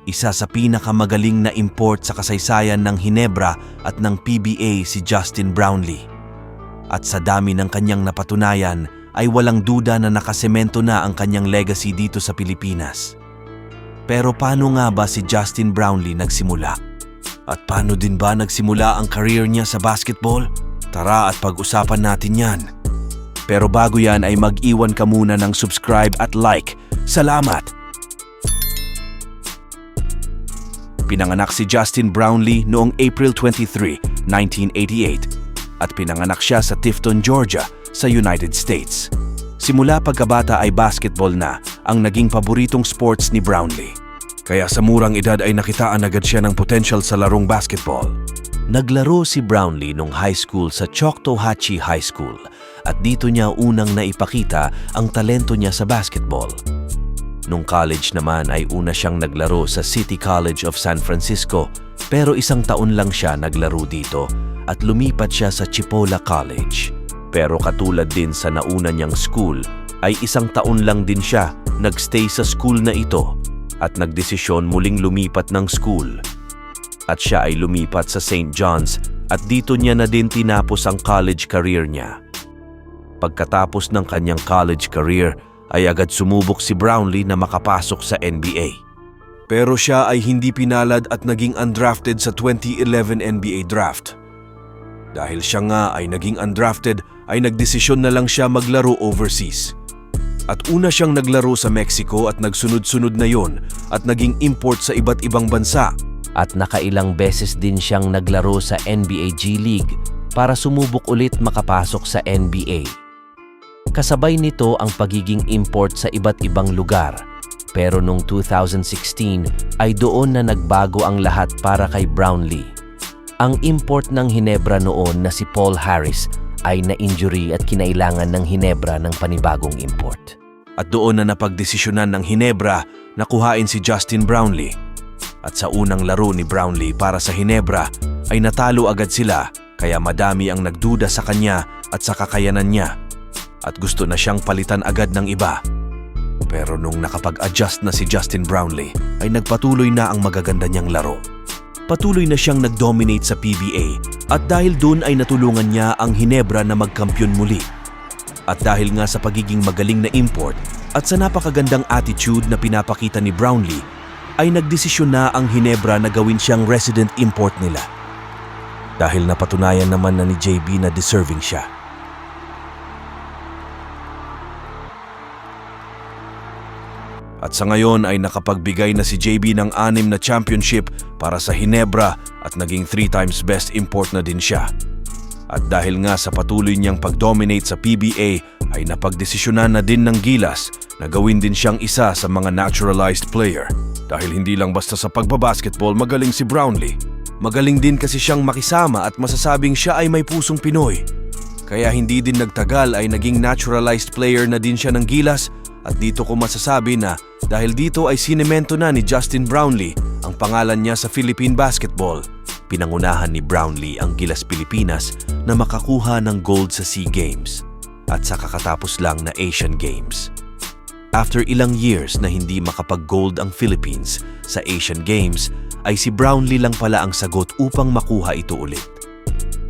Isa sa pinakamagaling na import sa kasaysayan ng Hinebra at ng PBA si Justin Brownlee. At sa dami ng kanyang napatunayan ay walang duda na nakasemento na ang kanyang legacy dito sa Pilipinas. Pero paano nga ba si Justin Brownlee nagsimula? At paano din ba nagsimula ang career niya sa basketball? Tara at pag-usapan natin yan. Pero bago yan ay mag-iwan ka muna ng subscribe at like. Salamat! Pinanganak si Justin Brownlee noong April 23, 1988 at pinanganak siya sa Tifton, Georgia sa United States. Simula pagkabata ay basketball na ang naging paboritong sports ni Brownlee. Kaya sa murang edad ay nakitaan agad siya ng potential sa larong basketball. Naglaro si Brownlee nung high school sa Choctawhatchee High School at dito niya unang naipakita ang talento niya sa basketball. Nung college naman ay una siyang naglaro sa City College of San Francisco pero isang taon lang siya naglaro dito at lumipat siya sa Chipola College. Pero katulad din sa nauna niyang school ay isang taon lang din siya nagstay sa school na ito at nagdesisyon muling lumipat ng school. At siya ay lumipat sa St. John's at dito niya na din tinapos ang college career niya. Pagkatapos ng kanyang college career ay agad sumubok si Brownlee na makapasok sa NBA. Pero siya ay hindi pinalad at naging undrafted sa 2011 NBA draft. Dahil siya nga ay naging undrafted ay nagdesisyon na lang siya maglaro overseas. At una siyang naglaro sa Mexico at nagsunod-sunod na yon at naging import sa iba't ibang bansa. At nakailang beses din siyang naglaro sa NBA G League para sumubok ulit makapasok sa NBA. Kasabay nito ang pagiging import sa iba't ibang lugar. Pero noong 2016 ay doon na nagbago ang lahat para kay Brownlee. Ang import ng Hinebra noon na si Paul Harris ay na-injury at kinailangan ng Hinebra ng panibagong import. At doon na napagdesisyonan ng Hinebra na kuhain si Justin Brownlee. At sa unang laro ni Brownlee para sa Hinebra ay natalo agad sila kaya madami ang nagduda sa kanya at sa kakayanan niya. At gusto na siyang palitan agad ng iba. Pero nung nakapag-adjust na si Justin Brownlee ay nagpatuloy na ang magaganda niyang laro. Patuloy na siyang nag-dominate sa PBA at dahil dun ay natulungan niya ang Hinebra na magkampiyon muli. At dahil nga sa pagiging magaling na import at sa napakagandang attitude na pinapakita ni Brownlee ay nagdesisyon na ang Hinebra na gawin siyang resident import nila. Dahil napatunayan naman na ni JB na deserving siya. At sa ngayon ay nakapagbigay na si JB ng 6 na championship para sa Hinebra at naging 3 times best import na din siya. At dahil nga sa patuloy niyang pag-dominate sa PBA ay napagdesisyonan na din ng Gilas na gawin din siyang isa sa mga naturalized player. Dahil hindi lang basta sa pagbabasketball magaling si Brownlee. Magaling din kasi siyang makisama at masasabing siya ay may pusong Pinoy. Kaya hindi din nagtagal ay naging naturalized player na din siya ng Gilas. At dito ko masasabi na dahil dito ay sinemento na ni Justin Brownlee ang pangalan niya sa Philippine basketball. Pinangunahan ni Brownlee ang Gilas Pilipinas na makakuha ng gold sa SEA Games at sa kakatapos lang na Asian Games. After ilang years na hindi makapag-gold ang Philippines sa Asian Games ay si Brownlee lang pala ang sagot upang makuha ito ulit.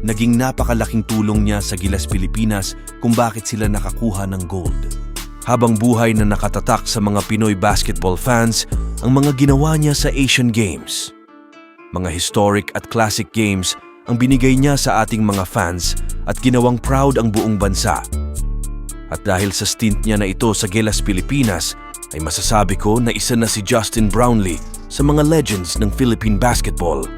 Naging napakalaking tulong niya sa Gilas Pilipinas kung bakit sila nakakuha ng gold. Habang buhay na nakatatak sa mga Pinoy basketball fans ang mga ginawa niya sa Asian Games. Mga historic at classic games ang binigay niya sa ating mga fans at ginawang proud ang buong bansa. At dahil sa stint niya na ito sa Gilas Pilipinas, ay masasabi ko na isa na si Justin Brownlee sa mga legends ng Philippine basketball.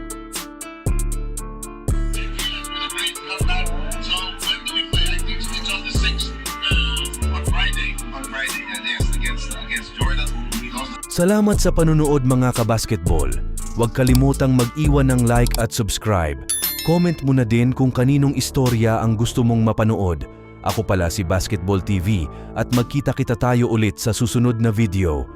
Salamat sa panunood mga kabasketball. Huwag kalimutang mag-iwan ng like at subscribe. Comment mo na din kung kaninong istorya ang gusto mong mapanood. Ako pala si Basketball TV at magkita-kita tayo ulit sa susunod na video.